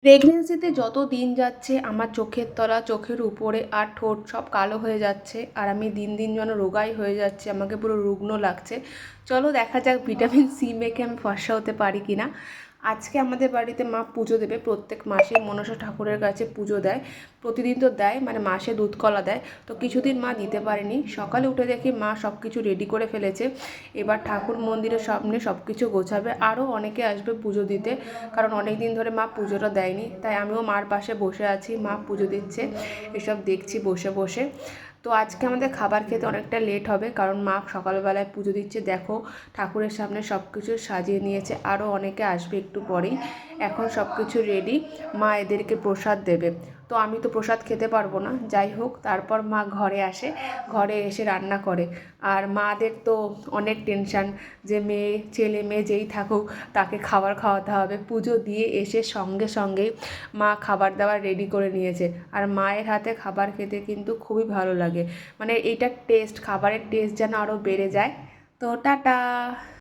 প্রেগনেন্সিতে যত দিন যাচ্ছে আমার চোখের তলা, চোখের উপরে আর ঠোঁট সব কালো হয়ে যাচ্ছে, আর আমি দিন দিন যেন রোগাই হয়ে যাচ্ছে, আমাকে পুরো রুগ্ন লাগছে। চলো দেখা যাক ভিটামিন সি মেখে আমি ফর্সা হতে পারি কি না। আজকে আমাদের বাড়িতে মা পুজো দেবে, প্রত্যেক মাসে মনসা ঠাকুরের কাছে পুজো দেয়। প্রতিদিন তো দেয়, মানে মাসে দুধ কলা দেয়। তো কিছুদিন মা দিতে পারেনি। সকালে উঠে দেখি মা সব কিছু রেডি করে ফেলেছে। এবার ঠাকুর মন্দিরের সামনে সব কিছু গোছাবে, আরও অনেকে আসবে পুজো দিতে, কারণ অনেক দিন ধরে মা পুজোটা দেয়নি। তাই আমিও মার পাশে বসে আছি, মা পুজো দিচ্ছে, এসব দেখছি বসে বসে। তো আজকে আমাদের খাবার খেতে অনেকটা লেট হবে, কারণ মা সকালবেলায় পুজো দিচ্ছে। দেখো ঠাকুরের সামনে সব কিছু সাজিয়ে নিয়েছে, আরও অনেকে আসবে একটু পরেই। এখন সব কিছু রেডি, মা এদেরকে প্রসাদ দেবে। তো আমি তো প্রসাদ খেতে পারবো না, যাই হোক। তারপর মা ঘরে আসে, ঘরে এসে রান্না করে। আর মাদের তো অনেক টেনশান, যে মেয়ে ছেলে মেয়ে যেই থাকুক তাকে খাবার খাওয়াতে হবে। পুজো দিয়ে এসে সঙ্গে সঙ্গেই মা খাবার দাবার রেডি করে নিয়েছে। আর মায়ের হাতে খাবার খেতে কিন্তু খুবই ভালো লাগে, মানে এইটার টেস্ট, খাবারের টেস্ট যেন আরও বেড়ে যায়। তো টাটা।